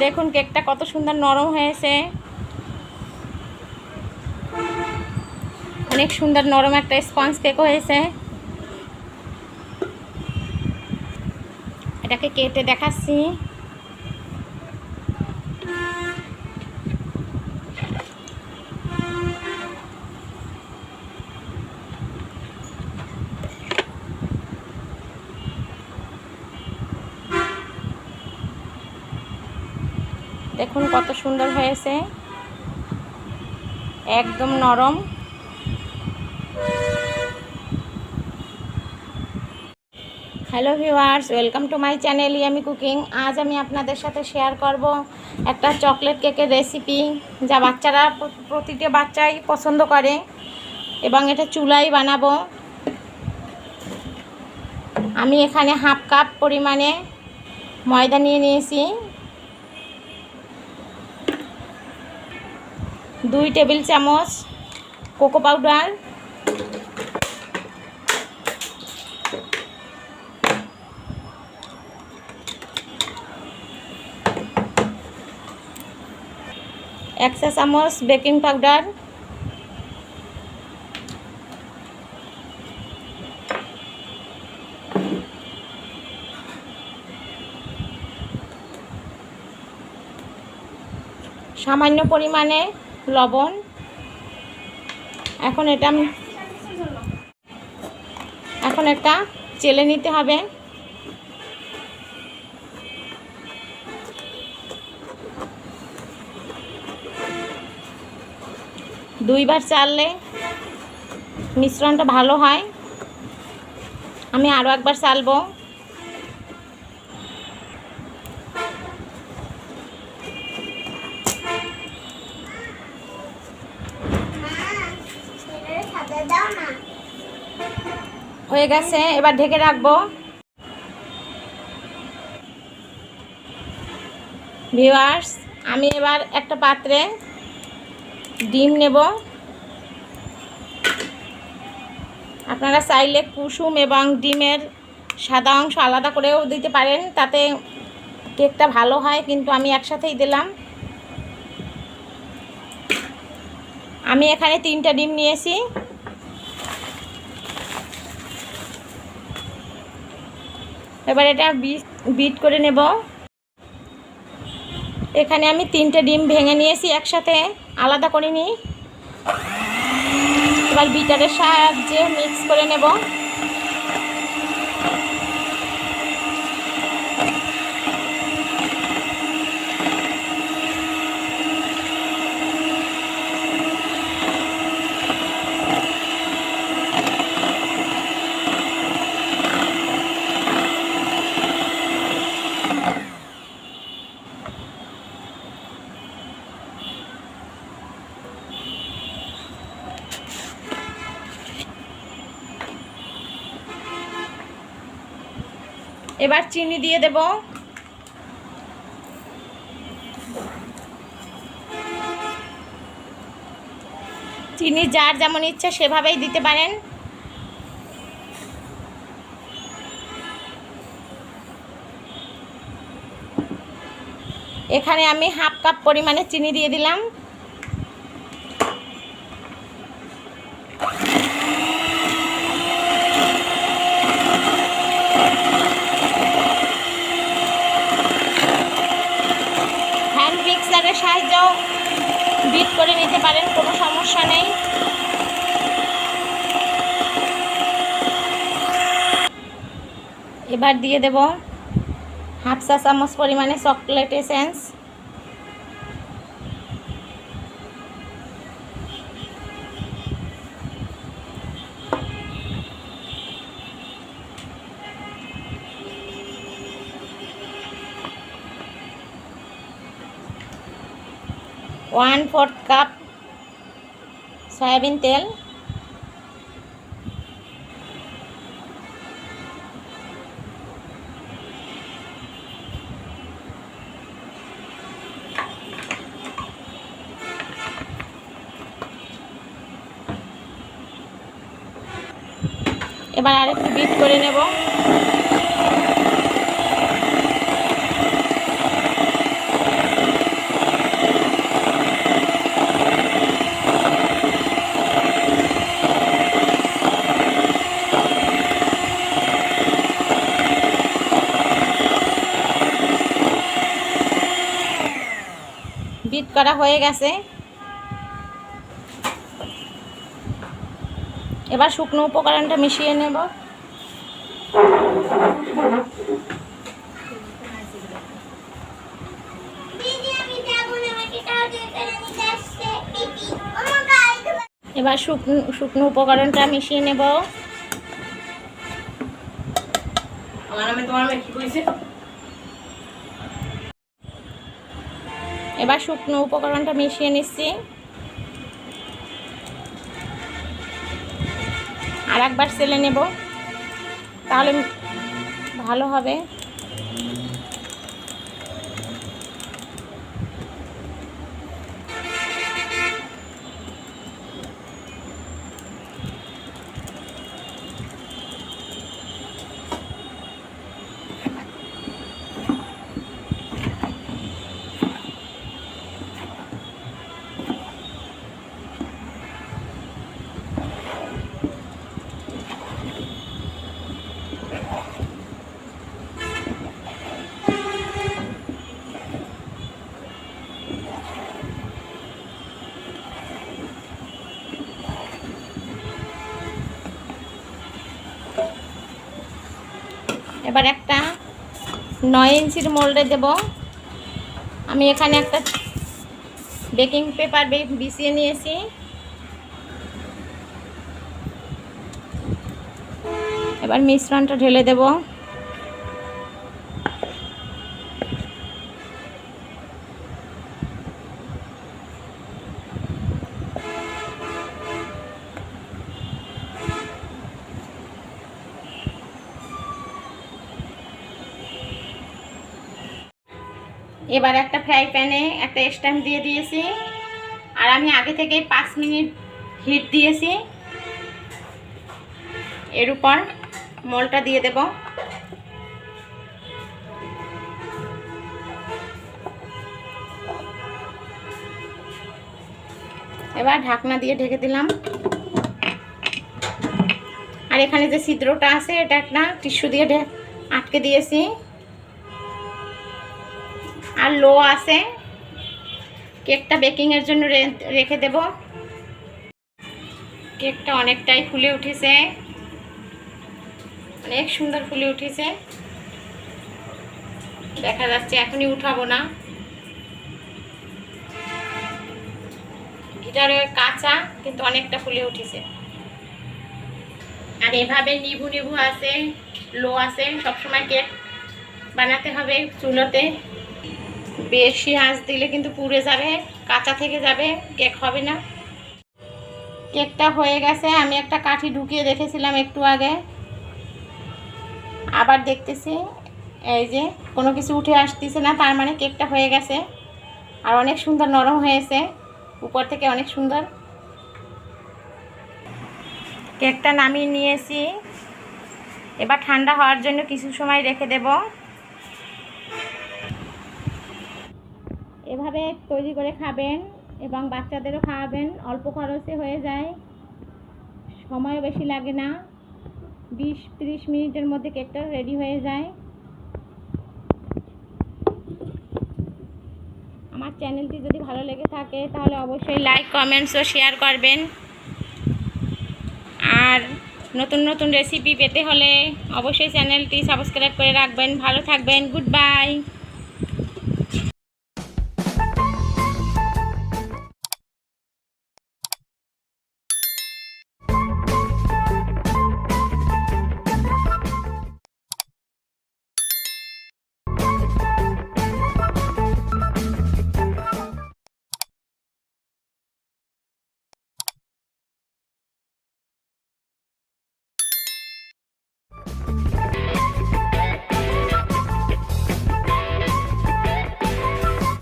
দেখুন কেকটা কত সুন্দর নরম হয়েছে, অনেক সুন্দর নরম একটা স্পঞ্জ কেক হয়েছে। এটাকে কেটে দেখাচ্ছি। দেখুন কত সুন্দর হয়েছে, একদম নরম। Hello viewers, welcome to my channel yummy cooking. আজ আমি আপনাদের সাথে শেয়ার করব একটা চকলেট কেকের রেসিপি, যা বাচ্চারা প্রতিটা বাচ্চাই পছন্দ করে, এবং এটা চুলায় বানাবো। আমি এখানে হাফ কাপ পরিমাণে ময়দা নিয়ে নিয়েছি, 2 টেবিল চামচ কোকো পাউডার, 1 চা চামচ বেকিং পাউডার, সামান্য পরিমাণে লবণ। এখন এটা চেলে নিতে হবে। দুইবার চাললে মিশ্রণটা ভালো হয়। আমি আরও একবার চালবো। হয়ে গেছে, এবার ঢেকে রাখবো। ভিউয়ার্স, আমি এবার একটা পাত্রে ডিম নেব। আপনারা চাইলে কুসুম এবং ডিমের সাদা অংশ আলাদা করেও দিতে পারেন, তাতে কেকটা ভালো হয়, কিন্তু আমি একসাথেই দিলাম। আমি এখানে 3টা ডিম নিয়েছি। এবার এটা বিট করে নেব। এখানে আমি 3টে ডিম ভেঙে নিয়েছি, একসাথে আলাদা করিনি। এবার বিটারের সাহায্যে মিক্স করে নেব। এবার চিনি দিয়ে দেব। চিনি যার যেমন ইচ্ছা সেভাবেই দিতে পারেন। এখানে আমি হাফ কাপ পরিমাণে চিনি দিয়ে দিলাম। হ্যান্ড মিক্সারের সাহায্যেও বিট করে নিতে পারেন, কোনো সমস্যা নেই। এবার দিয়ে দেব হাফ চা চামচ পরিমাণে chocolate essence, one 4 cup soybean তেল, এবার আরেকটু বিট করে নেব। করা হয়ে গেছে। এবার শুকনো উপকরণটা মিশিয়ে নেব। এবার শুকনো উপকরণটা মিশিয়ে নেব। এবার শুকনো উপকরণটা মিশিয়ে নিচ্ছি। আর একবার সেলে নেব, তাহলে ভালো হবে। এবার একটা 9 ইঞ্চির মোল্ডে দেব। আমি এখানে একটা বেকিং পেপার বিছিয়ে নিয়েছি। এবার মিশ্রণটা ঢেলে দেব। এবার একটা ফ্রাই প্যানে একটা স্ট্যান্ড দিয়ে দিয়েছি, আর আমি আগে থেকে 5 মিনিট হিট দিয়েছি। এর উপর মোলটা দিয়ে দেব। এবার ঢাকনা দিয়ে ঢেকে দিলাম। আর এখানে যে ছিদ্রটা আছে এটা একটা টিস্যু দিয়ে আটকে দিয়েছি। আর লো আছে, কেকটা বেকিংয়ের জন্য রেখে দেব। কেকটা অনেকটাই ফুলে উঠেছে, অনেক সুন্দর ফুলে উঠেছে, দেখা যাচ্ছে। এখনই উঠাবো না, ভিতরে কাঁচা কিন্তু অনেকটা ফুলে উঠেছে। আর এভাবে নিভু নিভু আছে, লো আছে, সবসময় কেক বানাতে হবে চুলোতে। বেশি আঁচ দিলে কিন্তু পুড়ে যাবে, কাঁচা থেকে যাবে, কেক হবে না। কেকটা হয়ে গেছে। আমি একটা কাঠি ঢুকিয়ে রেখেছিলাম একটু আগে, আবার দেখতেছি এই যে কোনো কিছু উঠে আসতেছে না, তার মানে কেকটা হয়ে গেছে। আর অনেক সুন্দর নরম হয়েছে, উপর থেকে অনেক সুন্দর। কেকটা নামিয়ে নিয়েছি। এবার ঠান্ডা হওয়ার জন্য কিছু সময় রেখে দেব। এভাবে তৈরি করে খাবেন এবং বাচ্চাদেরও খাওয়াবেন। অল্প খরচে হয়ে যায়, সময়ও বেশি লাগে না। 20-30 মিনিটের মধ্যে কেকটা রেডি হয়ে যায়। আমার চ্যানেলটি যদি ভালো লেগে থাকে তাহলে অবশ্যই লাইক, কমেন্টস ও শেয়ার করবেন। আর নতুন নতুন রেসিপি পেতে হলে অবশ্যই চ্যানেলটি সাবস্ক্রাইব করে রাখবেন। ভালো থাকবেন। Good bye.